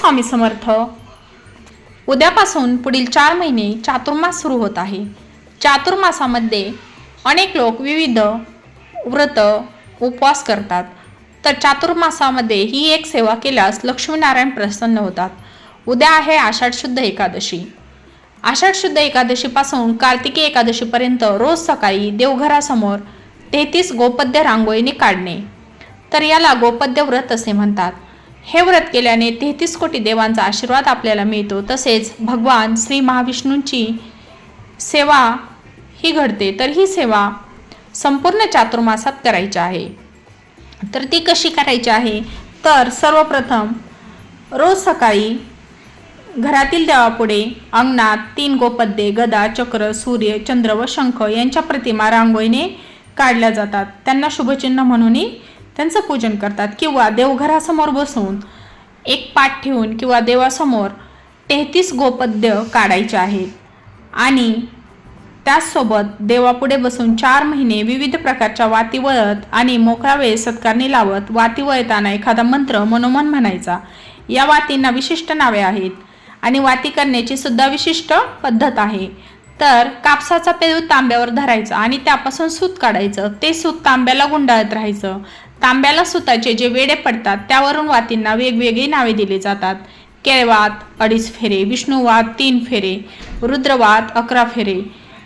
स्वामी समर्थ. उद्यापासून पुढील 4 महिने चातुर्मास सुरू होत आहे. चातुर्मासामध्ये अनेक लोक विविध व्रत उपवास करतात. तर चातुर्मासामध्ये ही एक सेवा केल्यास लक्ष्मीनारायण प्रसन्न होतात. उद्या आहे आषाढ शुद्ध एकादशी. आषाढ शुद्ध एकादशीपासून कार्तिकी एकादशीपर्यंत रोज सकाळी देवघरासमोर 33 गोपद्य रांगोळीने काढणे, तर याला गोपद्य व्रत असे म्हणतात. हे व्रत केल्याने 33 कोटी देवांचा आशीर्वाद आपल्याला मिळतो. तसेच भगवान श्री महाविष्णूंची सेवा ही घडते. तर ही सेवा संपूर्ण चातुर्मासात करायची आहे. तर ती कशी करायची आहे, तर सर्वप्रथम रोज सकाळी घरातील देवापुढे अंगणात 3 गोपद्ये, गदा, चक्र, सूर्य, चंद्र व शंख यांच्या प्रतिमा रांगोळीने काढल्या जातात. त्यांना शुभचिन्ह म्हणूनही त्यांचं पूजन करतात. किंवा देवघरासमोर बसून एक पाट ठेवून किंवा देवासमोर 33 गोपद्य काढायचे आहेत. आणि त्याचसोबत देवापुढे बसून 4 महिने विविध प्रकारच्या वाती वळत आणि मोकळा वेळ सत्कारणी लावत वाती वळताना एखादा मंत्र मनोमन म्हणायचा. या वातींना विशिष्ट नावे आहेत आणि वाती करण्याची सुद्धा विशिष्ट पद्धत आहे. तर कापसाचा पेरू तांब्यावर धरायचा आणि त्यापासून सूत काढायचं. ते सूत तांब्याला गुंडाळत राहायचं. तांब्याला सुताचे जे वेडे पडतात त्यावरून वातींना वेगवेगळी नावे दिली जातात. केळवात 2.5 फेरे, विष्णुवात 3 फेरे, रुद्रवात 11 फेरे,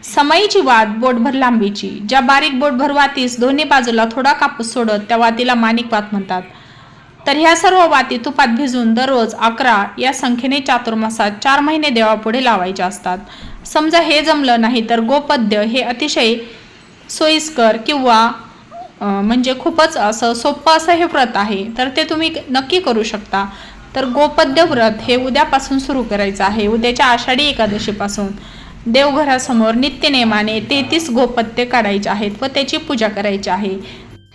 समईची वात बोटभर लांबीची. ज्या बारीक बोटभर वातीस दोन्ही बाजूला थोडा कापूस सोडत त्या वातीला माणिक वात म्हणतात. तर ह्या सर्व वाती तुपात भिजून दररोज 11 या संख्येने चातुर्मासात 4 महिने देवापुढे लावायचे असतात. समजा हे जमलं नाही तर गोपद्य हे अतिशय सोयीस्कर किंवा म्हणजे खूपच असं सोपं असं हे व्रत आहे, तर ते तुम्ही नक्की करू शकता. तर गोपद्य व्रत हे उद्यापासून सुरू करायचं आहे. उद्याच्या आषाढी एकादशीपासून देवघरासमोर नित्यनेमाने 33 गोपद्य काढायचे आहेत व त्याची पूजा करायची आहे.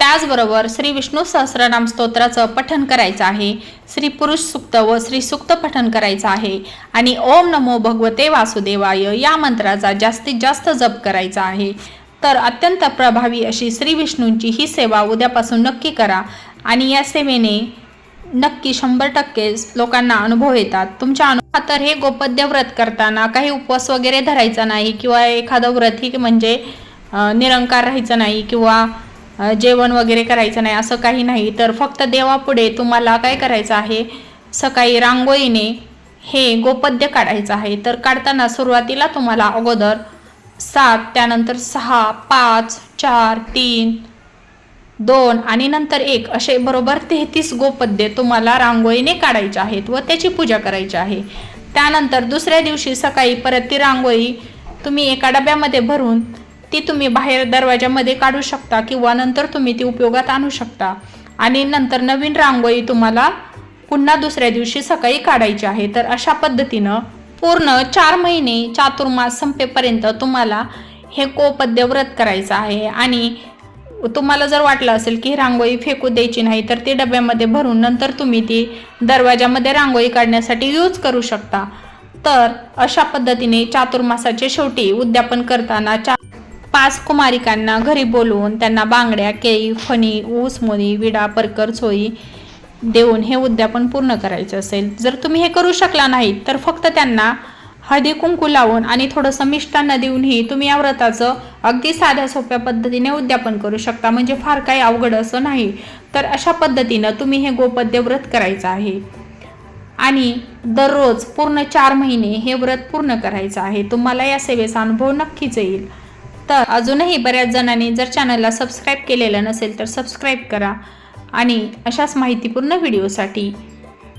त्याचबरोबर श्री विष्णू सहस्रनाम स्तोत्राचं पठण करायचं आहे. श्री पुरुष सूक्त व श्री सूक्त पठण करायचं आहे. आणि ओम नमो भगवते वासुदेवाय या मंत्राचा जास्तीत जास्त जप करायचा आहे. तर अत्यंत प्रभावी अशी श्री विष्णूंची ही सेवा उद्यापासून नक्की करा आणि या सेवेने नक्की 100% लोकांना अनुभव येतात. तुमच्या तर हे गोपद्य व्रत करताना काही उपवास वगैरे धरायचा नाही किंवा एखादं व्रत ही म्हणजे निरंकार राहायचं नाही किंवा जेवण वगैरे करायचं नाही असं काही नाही. तर फक्त देवापुढे तुम्हाला काय करायचं आहे, सकाळी रांगोळीने हे गोपद्य काढायचं आहे. तर काढताना सुरुवातीला तुम्हाला अगोदर 7, त्यानंतर 6, 5, 4, 3, 2 आणि नंतर 1 असे बरोबर 33 गोपद्य तुम्हाला रांगोळीने काढायचे आहेत व त्याची पूजा करायची आहे. त्यानंतर दुसऱ्या दिवशी सकाळी परत ती रांगोळी तुम्ही एका डब्यामध्ये भरून ती तुम्ही बाहेर दरवाजामध्ये काढू शकता किंवा नंतर तुम्ही ती उपयोगात आणू शकता. आणि नंतर नवीन रांगोळी तुम्हाला पुन्हा दुसऱ्या दिवशी सकाळी काढायची आहे. तर अशा पद्धतीनं पूर्ण 4 महिने चातुर्मास संपेपर्यंत तुम्हाला हे गोपद्य व्रत करायचं आहे. आणि तुम्हाला जर वाटलं असेल की रांगोळी फेकू द्यायची नाही तर ती डब्यामध्ये भरून नंतर तुम्ही ती दरवाजामध्ये रांगोळी काढण्यासाठी यूज करू शकता. तर अशा पद्धतीने चातुर्मासाचे शेवटी उद्यापन करताना 5 कुमारिकांना घरी बोलवून त्यांना बांगड्या, केळी, फणी, ऊस, मोनी, विडा, परकर, चोळी देऊन हे उद्यापन पूर्ण करायचं असेल. जर तुम्ही हे करू शकला नाही तर फक्त त्यांना हळदी कुंकू लावून आणि थोडंसं मिष्टान्न देऊनही तुम्ही या व्रताचं अगदी साध्या सोप्या पद्धतीने उद्यापन करू शकता. म्हणजे फार काही अवघड असं नाही. तर अशा पद्धतीनं तुम्ही हे गोपद्य व्रत करायचं आहे आणि दररोज पूर्ण 4 महिने हे व्रत पूर्ण करायचं आहे. तुम्हाला या सेवेचा अनुभव नक्कीच येईल. तर अजूनही बऱ्याच जणांनी जर चॅनलला सबस्क्राईब केलेलं नसेल तर सबस्क्राईब करा आणि अशाच माहितीपूर्ण व्हिडिओसाठी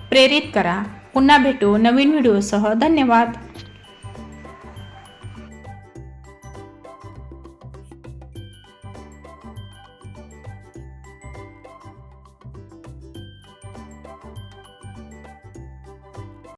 प्रेरित करा. पुन्हा भेटू नवीन व्हिडिओसह. धन्यवाद.